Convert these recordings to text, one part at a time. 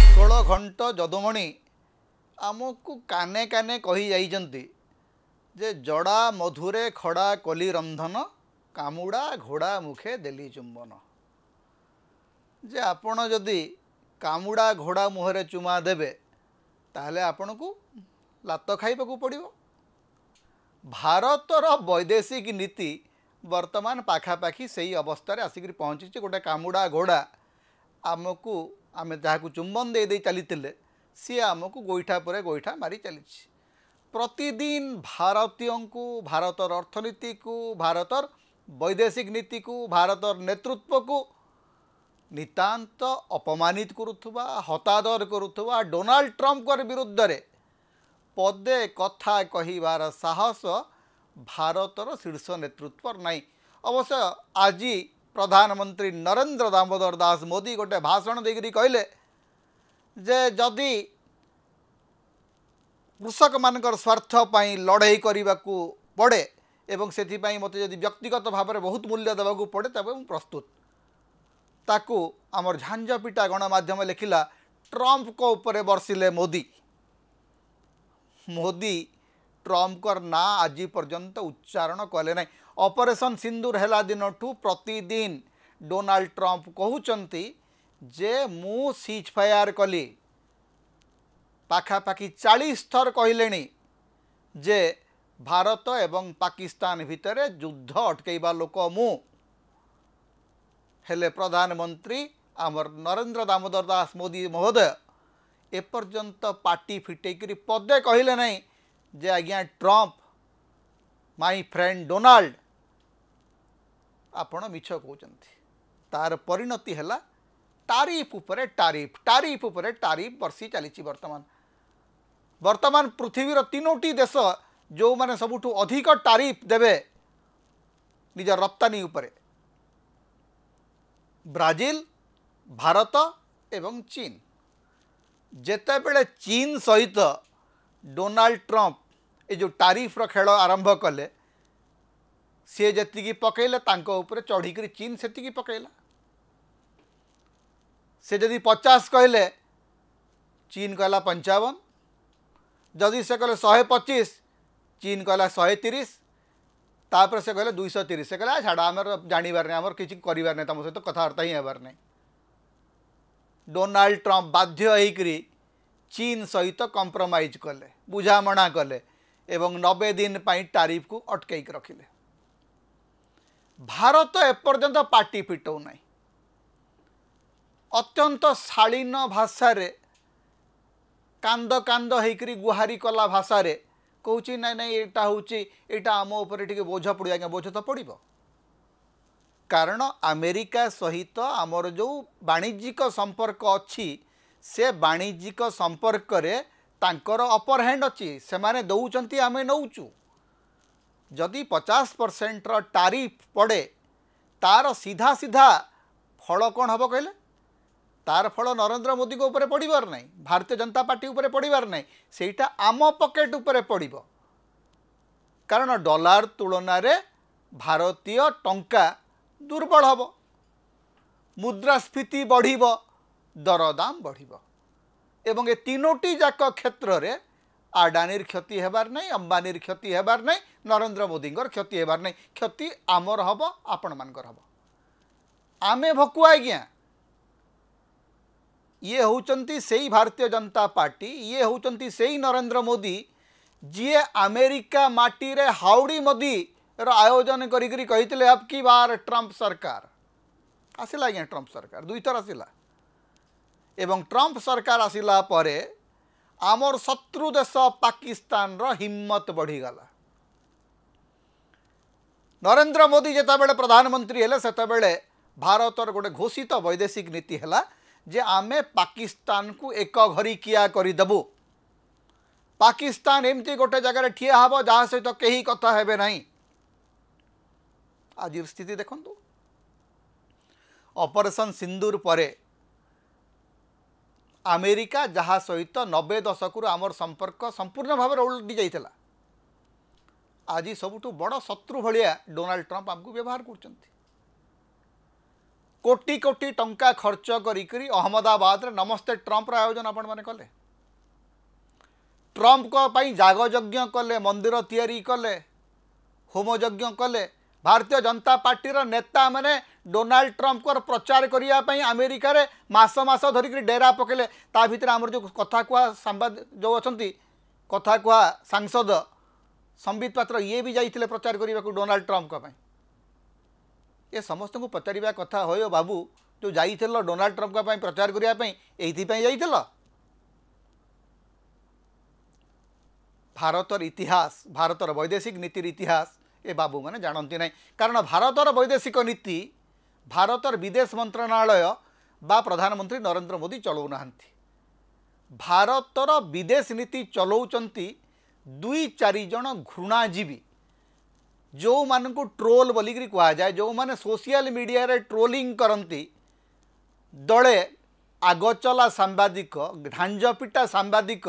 षोल घंट जदुमणि आमको काने काने कही जाइजंती जे जड़ा मधुरे खड़ा कली रंधन कामुड़ा घोड़ा मुखे देली चुंबन। जे आपण जदि कामुड़ा घोड़ा मुहरे चुमा देबे ताहले आपण को लात खाइबाकू पड़िबो। भारतर वैदेशिक नीति वर्तमान पाखापाखि सही अवस्था आसिक पहुँची। गोटे कामुड़ा घोड़ा आमको आम जहाँ चुंबन दे चली सी आमको गोईठा पर गोईठा मारी चली। प्रतिदिन भारतीयों को भारतर अर्थनीति को भारतर वैदेशिक नीति को भारतर नेतृत्व को नितांत अपमानित करुवा हतादर करुवा डोनाल्ड ट्रंप विरुद्ध रे पदे कथा कहिबार साहस भारतर शीर्ष नेतृत्व नहीं। अवश्य आज प्रधानमंत्री नरेंद्र दामोदर दास मोदी गोटे भाषण देकरी कहले जे जदि कृषक मानकर स्वार्थ पाई लड़ाई करने को पड़े एवं से मत जदि व्यक्तिगत भाव में बहुत मूल्य देवाक पड़े तब प्रस्तुत। ताकू आमर झांझपिटा गणमाध्यम लिखिला ट्रंप को ऊपर बर्षिले मोदी। मोदी ट्रंप कर ना आज पर्यंत उच्चारण कले ना। ऑपरेशन सिंदूर हेला दिन ठू प्रतिदिन डोनाल्ड ट्रंप कहउचंती जे मु सीज फायर कली पाखापाखि 40 थर कहले जे भारत एवं पाकिस्तान भितर युद्ध अटकैबा लोक मु हेले प्रधानमंत्री आमर नरेंद्र दामोदर दास मोदी महोदय एपर्यंत पार्टी फिटेकरी पदे कहले नहीं जे आज्ञा ट्रंप माई फ्रेंड डोनाल्ड आपण मिछ कहते। तार परिणति है टारिफ उपरे टारिफ टारिफ उपरे टारिफ बर्षी चली। वर्तमान पृथ्वीर 3टी देश जो माने सबुठु अधिक टारिफ देवे निज रप्तानी उपरे ब्राजिल भारत एवं चीन। जेतेबेले चीन सहित डोनाल्ड ट्रंप ये जो टारिफ्र खेल आरंभ कले सी जी पकईले चढ़ी चीन से पकईला। से जदि 50 कहले चीन कहला 55, जदि से कहले 125 चीन कहला 130, तापर से कहले 230 से कहला छाड़ा आमर जानिबार नहीं आमर किसी करिबार नहीं तुम सहित कथबार्ता ही हेबार नहीं। डोनाल्ड ट्रंप बाध्य होइकरी चीन सहित कंप्रोमाइज कले बुझामणा कले एवं 90 दिन पाई टारिफ को अटकैक रखिले। भारत एपर्यंत पार्टी फिटौ नहीं। अत्यंत शालीन भाषा रे कांद कांद होइकरी गुहारी कला भाषा रे कहूँ ना ना यहाँ हूँ यहाँ आम उपर टे बोझ पड़े। आज्ञा बोझ तो पड़ो कारण अमेरिका सहित आमर जो वाणिज्यिक संपर्क अच्छी से वाणिज्यिक संपर्क रे तांकर अपर हैंड अच्छी से माने दौरान आम नौचु। जदि 50% टारिफ पड़े तार सीधा सीधा फल कौन हम कहले तार फल नरेंद्र मोदी को ऊपर पड़बार नहीं भारतीय जनता पार्टी ऊपर पड़बार नहीं सेटा आम पकेट ऊपर पड़ो। कारण डॉलर तुलन रे भारतीय टंका दुर्बल हम मुद्रास्फीति बढ़िब दरदाम बढ़िब एवं ए तीनोटी जाक क्षेत्र रे आडानीर क्षति हेबार नहीं अंबानीर क्षति हेबार नहीं नरेंद्र मोदी क्षति हेबार नहीं। क्षति आमर हम आपण मानकर हम आमे भकुआ आज्ञा। ये होचंती सही भारतीय जनता पार्टी ये होचंती सही नरेंद्र मोदी जी अमेरिका माटी रे हाउडी मोदी रो आयोजन करी कही अब की बार ट्रंप सरकार आसिला। आज्ञा ट्रंप सरकार 2 थर आसिला एवं ट्रंप सरकार आसिला परे आमर शत्रु देश पाकिस्तान रो हिम्मत बढ़ीगला। नरेंद्र मोदी जेतेबेले प्रधानमंत्री हेले सेतेबेले भारतर गोटे घोषित वैदेशिक नीति है जे आमे पाकिस्तान को एक घरी किया करदेबू। पाकिस्तान एमती गोटे जगह ठिया हब जहाँ सहित कहीं कथा हेबे नहीं। आज स्थिति देखंतु ऑपरेशन सिंदूर परे अमेरिका जहाँ सहित 90 दशक आमर संपर्क संपूर्ण भाव में उलटि जाइथिला आज सबुठु बड़ शत्रु भाया डोनाल्ड ट्रंप आमको व्यवहार कर। कोटी कोटी टंका खर्च करी अहमदाबाद रे नमस्ते ट्रंप आयोजन आपण माने कले ट्रंप को पई जागयज्ञ कले मंदिर तैयारी कले होम यज्ञ कले भारतीय जनता पार्टी रो नेता माने डोनाल्ड ट्रंप को प्रचार करिया पई अमेरिका रे मास मास धरिक डेरा पकेले ता भीतर हमर जो कथा कुआ संवाद जो अछंती कथा कुआ सांसद संबित पात्र ये भी जाइथिले प्रचार करिया को डोनाल्ड ट्रंप को पई ये समस्त को पचारिबा कथा होयो बाबू जो जाइथिलो डोनाल्ड ट्रंप का पई प्रचार करिया पई एथि पई जाइथिलो भारतर इतिहास भारतर वैदेशिक नीतिर इतिहास ए बाबू माने जानती नहीं कारण भारतर वैदेशिक नीति भारतर विदेश मंत्रणालय बा प्रधानमंत्री नरेंद्र मोदी चलाऊ नाहंती भारतर विदेश नीति चलाउचंती 2-4 जन घृणाजीवी जो मान को ट्रोल बोलिकी कह जाए जो माने सोशल मीडिया रे ट्रोलिंग करती दले आगचला सांबादिक ढांजपिटा सांबादिक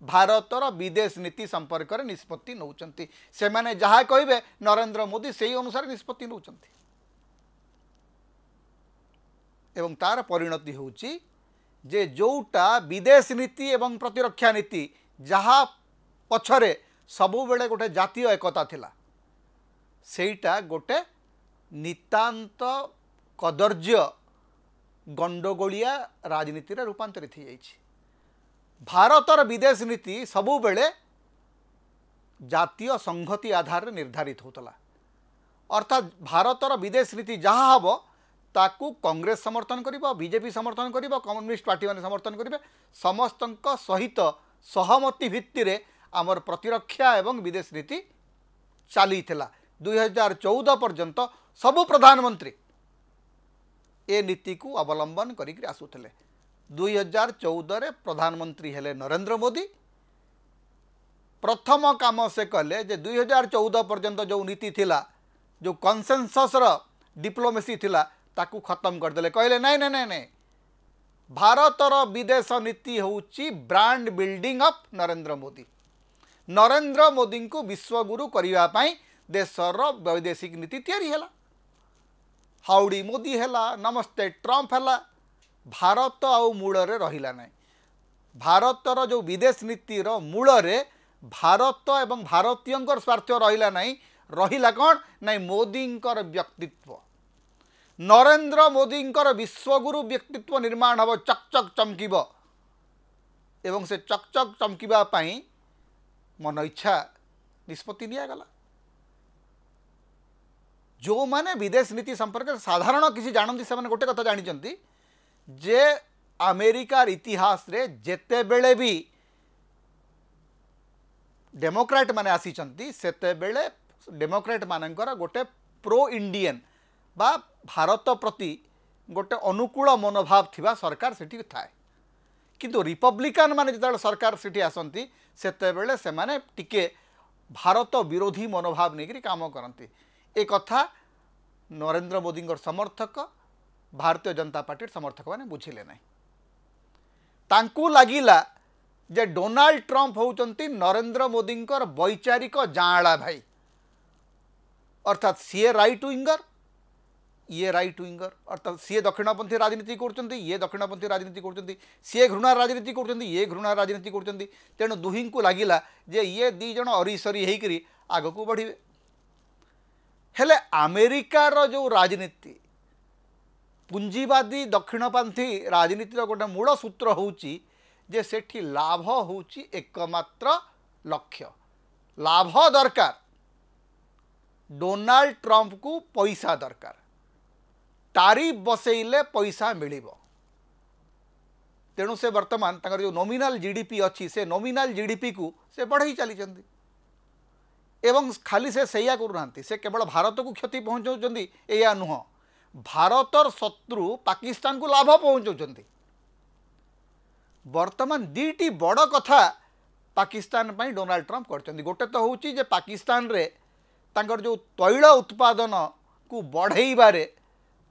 भारतर विदेश नीति संपर्क में निष्पत्ति नौचंती से माने जहाँ कहे नरेंद्र मोदी से अनुसार निष्पत्ति नौचंती एवं तार परिणति होउची जे जोटा विदेश नीति एवं प्रतिरक्षा नीति जहाँ पछरे सबु बेले गोटे जातीय एकता थिला सेटा गोटे नितांत कदर्य गंडगोलिया राजनीति रे रूपांतरित हो जाइछि भारतर विदेश नीति सबु बेले जातीय संहति आधार निर्धारित होतला अर्थात भारतर विदेश नीति जहाँ हम ताकू कांग्रेस समर्थन करिबो बीजेपी समर्थन करिबो कम्युनिस्ट पार्टी माने समर्थन करिबे समस्तंक सहित सहमति भित्ति रे आमर प्रतिरक्षा एवं विदेश नीति चली 2014 पर्यंत सबु प्रधानमंत्री ए नीति को अवलंबन करी आसुथिले 2014 रे प्रधानमंत्री हेले नरेंद्र मोदी प्रथम काम से कले जे 2014 पर्यंत जो नीति थिला जो कन्सेंसस रो डिप्लोमेसी थिला ताकू खत्म कर देले कहले नहीं नहीं नहीं नहीं भारतर विदेश नीति होउची brand building of Narendra Modi Narendra Modi को विश्वगुरु करिवा पाई देशर वैदेशिक नीति तैयारी हैला हाउडी मोदी हैला नमस्ते ट्रंप हैला भारत आउ मूल रे रहिला नहीं भारतर जो विदेश नीतिर मूल रे भारत एवं भारतीयंकर स्वार्थ रहिला नहीं रहिला कौन नहीं मोदींकर व्यक्तित्व नरेंद्र मोदींकर विश्वगुरु व्यक्तित्व निर्माण हब चकचक चमकीब एवं से चकचक चमकीबा पाई मन इच्छा निष्पत्ति निया गला जो माने विदेश नीति संपर्क साधारण किसी जानती से गोटे कथा जानी जे अमेरिकार इतिहास रे जेते बेले भी डेमोक्रेट माने आसीचंती सेते बेले डेमोक्रेट मानकर गोटे प्रो इंडियन बा भारत प्रति गोटे अनुकूल मनोभाव थिबा सरकार सेठी थाए किंतु रिपब्लिकन माने जतले सरकार सेठी आसंती सेते बेले से माने टिके भारत विरोधी मनोभाव नेकरी काम करती ए कथा नरेंद्र मोदी समर्थक भारतीय जनता पार्टी समर्थक माने बुझिले नहीं तांकू लागिला जे डोनाल्ड ट्रंप होउचंती नरेंद्र मोदी वैचारिक जाँला भाई अर्थात सीए राइट विंगर ये राइट विंगर अर्थात सीए दक्षिणपंथी राजनीति करछंती ये दक्षिणपंथी राजनीति करछंती सीए घृणा राजनीति करछंती ये घृणा राजनीति करछंती तेणु दुहिं को लागिला जे ये दी जण अरीसरी हेकरी आग को बढ़िबे हेले अमेरिकार जो राजनीति पुंजीवादी दक्षिणपंथी राजनीतिर गोटे मूल सूत्र होउची जे सेठी लाभ होउची एकमात्र लक्ष्य लाभ दरकार डोनाल्ड ट्रंप को पैसा दरकार तारीफ बसैले पैसा मिलिबो तेणु से वर्तमान तंगर जो नॉमिनल जीडीपी अच्छी से नॉमिनल जीडीपी को से बढ़ई चली चंदी एवं खाली से सैया करूना से केवल भारत को क्षति पहुँचाऊँच या नुह भारतर शत्रु पाकिस्तान को लाभ पहुँचाऊँच वर्तमान दीटी बड़ कथा पाकिस्तान पर डोनाल्ड ट्रंप कर गोटे तो हूँ जे पाकिस्तान रे तांकर जो तैल उत्पादन को बढ़ाइबारे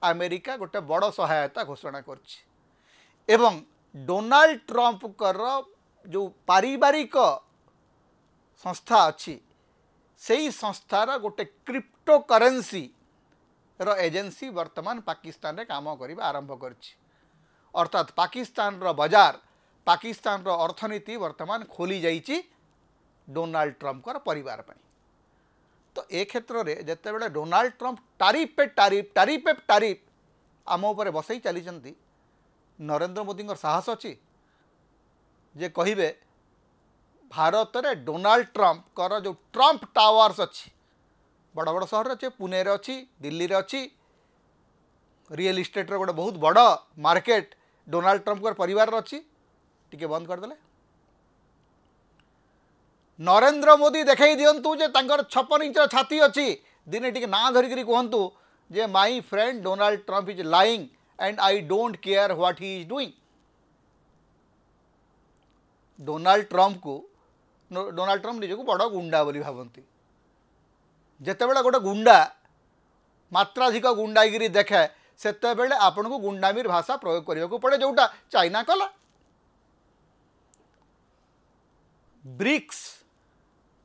अमेरिका गोटे बड़ सहायता घोषणा कर डोनाल्ड ट्रंप कर जो पारिवारिक संस्था अच्छी से ही संस्थार गोटे क्रिप्टो करेंसी रो एजेंसी वर्तमान पाकिस्तान रे काम करबा आरंभ करछि अर्थात पाकिस्तान रो बाजार पाकिस्तान रो अर्थनीति वर्तमान खोली जाइछि डोनाल्ड ट्रंप कर परिवार पई। तो ए क्षेत्र रे जते बेले डोनाल्ड ट्रंप टारिफ पे टारिफ आम ऊपर बसई चली नरेंद्र मोदी साहस अच्छी जे कहिबे भारत रे डोनाल्ड ट्रंप कर जो ट्रंप टावर्स अच्छी बड़ बड़ सहर अच्छे पुणे रे अच्छी दिल्ली रे अच्छी रियल इस्टेट रे गोटे बहुत बड़ मार्केट डोनाल्ड ट्रंप कर परिवार अच्छी टिके बंद करदेले। नरेंद्र मोदी देखई दियंतु जे तांकर 56 इंच छाती अच्छी दिने टिके ना धरिकरी कहंतु जे my friend Donald Trump is lying and I don't care what he is doing. Donald Trump निजको बड़ गुंडा बोली भावती जिते बड़े गोटे गुंडा मात्राधिक गुंडागिरी देखे सेते बेले आपन को गुंडामीर भाषा प्रयोग करने को पड़े जोटा चाइना कला। ब्रिक्स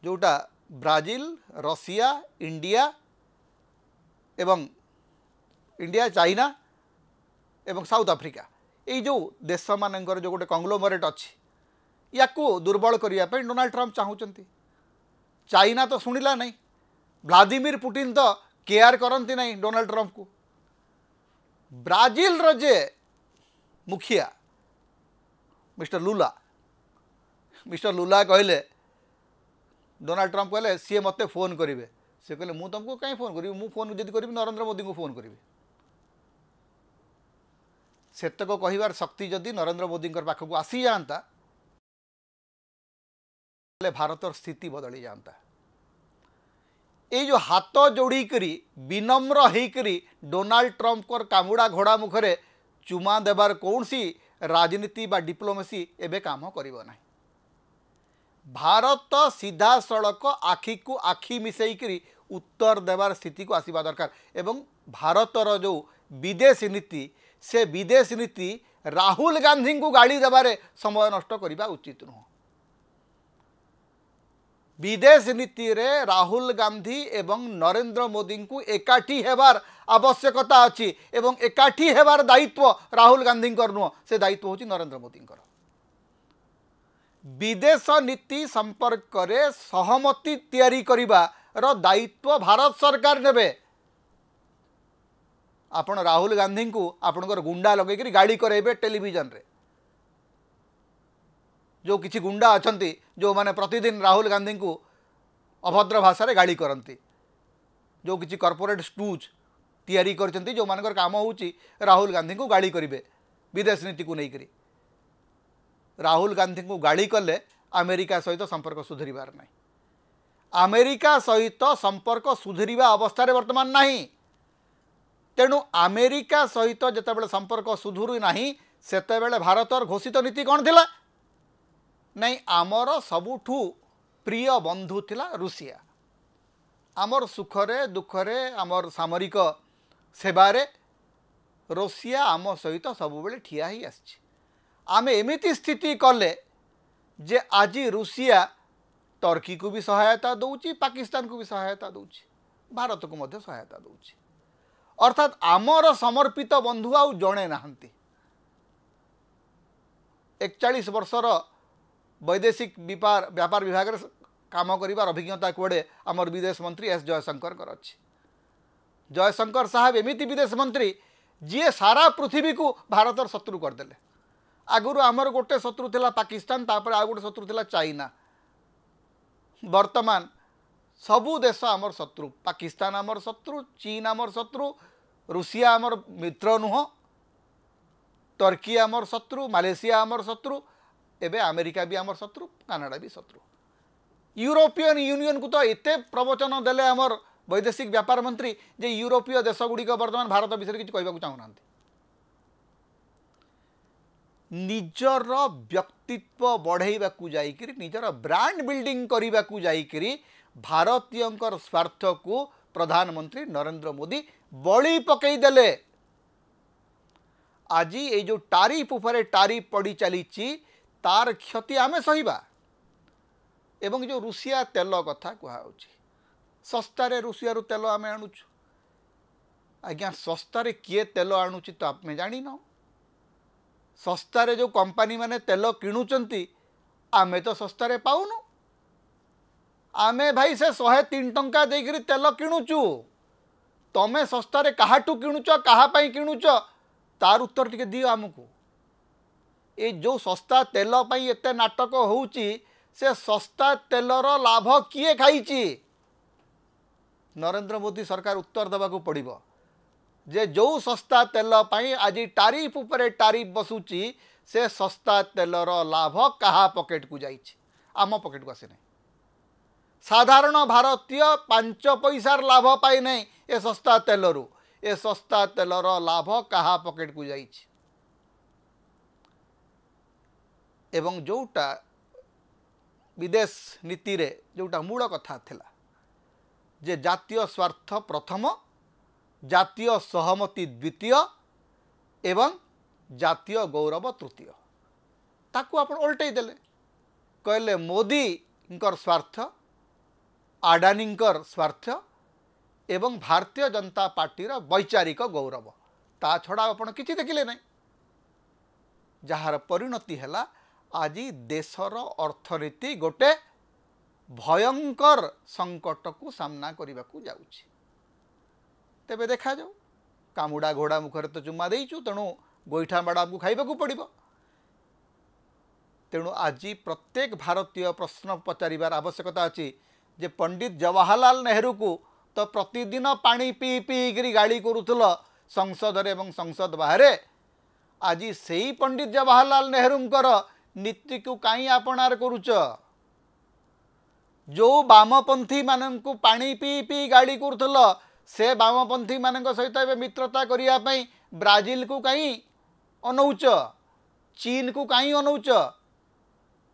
जोटा ब्राजिल रशिया इंडिया एवं इंडिया चाइना एवं साउथ आफ्रिका ये जो देश मानकर जो गोटे कंग्लोमरेट अच्छी या दुर्बल करने डोनाल्ड ट्रंप चाहूँगी। चाइना तो शुणिला नहीं व्लादिमीर पुटिन तो केयर करती नहीं डोनाल्ड ट्रंप को। ब्राजिल जे मुखिया मिस्टर लुला कहले डोनाल्ड ट्रंप कहले सी मते फोन करेंगे सी कहले मु तुमको कहीं फोन करी मु फोन जब करी नरेंद्र मोदी को फोन करी सेतक कहिबार शक्ति जदि नरेंद्र मोदी पाखक आसी जाता भारतर स्थिति बदली जाता। ये जो हाथ जोड़ी करी विनम्र होकरी डोनाल्ड ट्रंप कर कामुड़ा घोड़ा मुखरे चुमा देवार कौन सी राजनीति बा डिप्लोमेसी एबे काम करिवो नाही। भारत सीधा सड़क आखि को आखि मिसेकरी उत्तर देवार स्थिति को आसवा दरकार एवं भारतर जो विदेश नीति से विदेश नीति राहुल गांधी को गाड़ी देवारे समय नष्ट करने उचित नुह। विदेश नीति रे राहुल गांधी एवं नरेंद्र मोदी को एकाठी हेबार आवश्यकता अच्छी एवं एकाठी हेबार दायित्व राहुल गांधी नुह से दायित्व होची नरेंद्र मोदी। विदेश नीति संपर्क रे सहमति तैयारी करिबार दायित्व भारत सरकार नेबे। आपण राहुल गांधी को आपणकर गुंडा लगे गाड़ी करेबे टेलीविजन रे जो किसी गुंडा अछंती जो माने प्रतिदिन राहुल गांधी को अभद्र भाषा रे गाड़ी करती जो किसी कॉर्पोरेट स्टूज तैयारी करछंती जो मानकर काम होउची राहुल गांधी को गाड़ी करिवे विदेश नीति को नहीं राहुल गांधी को गाड़ी कले अमेरिका सहित संपर्क सुधरिबार नहीं। अमेरिका सहित संपर्क सुधरिबा अवस्था रे वर्तमान नहीं तेणु अमेरिका सहित जितेबाला संपर्क सुधुरी नहीं सेतेबेले भारतर घोषित नीति कौन थिला नहीं आमर सबुठू प्रिय बंधु थिला रूसिया। आमर सुखरे दुखरे आमर सामरिक सेवारे रूसिया आम सहित सबुबेले ठिया ही आछि। आमे एमिति स्थिति कले जे आज रूसिया टर्की को भी सहायता दौची पाकिस्तान को भी सहायता दौची भारत को मध्य सहायता दौची अर्थात आमर समर्पित बंधु आउ जणे नाहंती। 41 वर्षर वैदेशिक व्यापार विभाग रे काम करिबार अभिज्ञता कोड़े आमर विदेश मंत्री एस जयशंकर कर अछि। जयशंकर साहब एमिति विदेश मंत्री जी सारा पृथ्वी को भारतर शत्रु करदेले। आगुरु आमर गोटे शत्रु थिला पाकिस्तान तापर आ गोटे शत्रु थिला चाइना वर्तमान सबु देश आमर शत्रु पाकिस्तान आमर शत्रु चीन आमर शत्रु रूसिया आमर मित्र नुह टर्की आमर शत्रु मालेशिया आमर शत्रु एबे अमेरिका भी आमर शत्रु कनाडा भी शत्रु। यूरोपियन यूनियन को तो एते प्रवचन देले आमर वैदेशिक व्यापार मंत्री जे यूरोपीय देशगुड़िक वर्तमान भारत विषय किसी कहवाक चाहूना निजर व्यक्तित्व बढ़ाइबा जाइकरी निजर ब्रांड बिल्डिंग करने को जाइकरी भारतीय स्वार्थ को प्रधानमंत्री नरेंद्र मोदी बलि पकईदेले। आज ये जो टारिफ उपरे टारिफ पड़ी चली तार क्षति आमे सहिबा एवं जो रूसिया तेल कथा कहुच्छी सस्तार रूसिया तेल आमे आणुचु आज्ञा सस्तार किए तेल आणुची तो आमे जान सस्तार जो कंपनी माने तेल किणुचंती आमे तो सस्तार पाऊनु आमे भाई से 103 टंका देकरी तेल किणुचु तमे सस्तार काहाटू किणुच काहापाई किणुच तार उत्तर टिके दियो आमको ये जो सस्ता तेल पाई एते नाटक होउची से सस्ता तेलर लाभ किए खाइची नरेंद्र मोदी सरकार उत्तर देवाक पड़िबो जे जो सस्ता तेल पाई आज टारिफ उपरे टारिफ बसुची से सस्ता तेलर लाभ कहा पॉकेट को जाइछि आम पॉकेट को आसे नहीं साधारण भारतीय 5 पैसार लाभ पाई नहीं ए सस्ता तेलरू ए सस्ता तेलर लाभ कहा पॉकेट को जाइछि एवं जोटा विदेश नीति रे जोटा मूल कथा थिला जे जातीय स्वार्थ प्रथम जातीय सहमति द्वितीय एवं जातीय गौरव तृतीय ताकू आपण उल्टै देले कहले मोदी स्वार्थ आडानी स्वार्थ एवं भारतीय जनता पार्टी वैचारिक गौरव ता छड़ा आपण किछि देखिले नहीं जार परिणति हैला आज देशर अर्थनीति गोटे भयंकर संकट को सामना करने को जाउछि तेबे देखा जाऊ कामुड़ा घोड़ा मुखर तो चुम्मा देइछु तेणु गोईठा बाड़ा को खाइबा को पड़िबो तेणु आज प्रत्येक भारतीय प्रश्न पचारिबार आवश्यकता अछि जे पंडित जवाहरलाल नेहरू को तो प्रतिदिन पानी पी पी करी गाड़ी करूथल संसद रे एवं संसद बाहर आज सेही पंडित जवाहरलाल नेहरूंकर नीति को काई आपणार करूच जो वामपंथी मानक पानी पी पी गाड़ी करूथल से वामपंथी मानक सहित ए मित्रता करने ब्राजिल को कहीं अनौच चीन को कहीं अनौच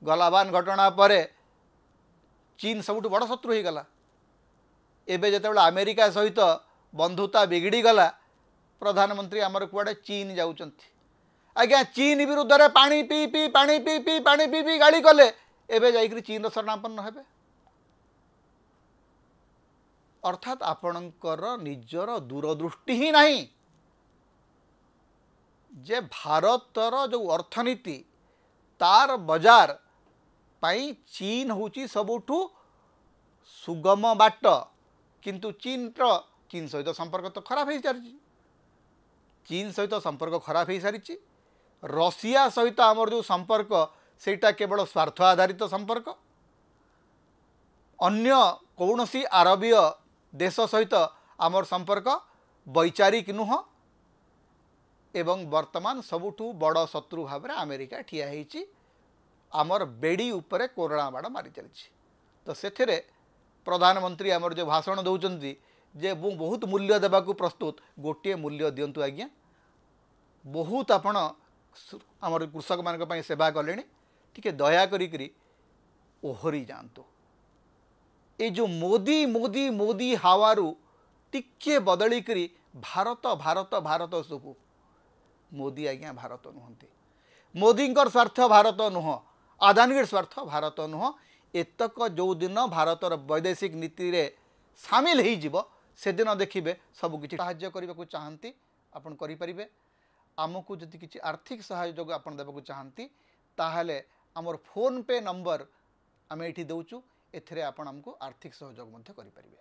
गलाबान घटना पर चीन सबुठ बड़ शत्रु हो गला एबे जेतेबेले अमेरिका सहित बंधुता बिगड़ी गला प्रधानमंत्री आमर कुआडे चीन जाउचंती आज्ञा चीन विरुद्ध रे पानी पी पी गाड़ी कले एबे जाइकरी चीन शरणापन्न हेबे अर्थात आपणकर निजर दूरदृष्टि ही नहीं जे भारतर जो अर्थनीति तार बाजार पाई चीन होची सबुठु सुगम बाट किंतु चीन सहित संपर्क तो खराब हो सारी चीन सहित संपर्क खराब हो सारी रशिया सहित आमर जो संपर्क सेटा केवल स्वार्थ आधारित संपर्क अन्य कौनसी आरबीय देश सहित आमर संपर्क वैचारिक नुह एवं वर्तमान सबुठु बड़ शत्रु भाव में अमेरिका ठिया होइछि आमर बेड़ी उपरे कोरोना बाड़ मारी चली तो से प्रधानमंत्री आमर जो भाषण दौरान जे बहुत मूल्य देवा प्रस्तुत गोटे मूल्य दिंतु आज्ञा बहुत आपण आमर कृषक मान सेवा कले टिके दया करी ओहरी जातु ये जो मोदी मोदी मोदी हावारू टिके बदली करी भारत भारत भारत सबू मोदी आज्ञा भारत नुहति मोदी स्वार्थ भारत नुह आदानी स्वार्थ भारत नुह एतक जो दिन भारतर वैदेशिक नीति रे सामिल हो से दिन देखिए सबकि साहाय्य करने को चाहती आपन करें आमको जदि किसी आर्थिक सहयोग आपन देवा चाहती ताहले आमर फोन पे नंबर आम ये दौचु एथिरे आपण आमको आर्थिक सहयोग करें।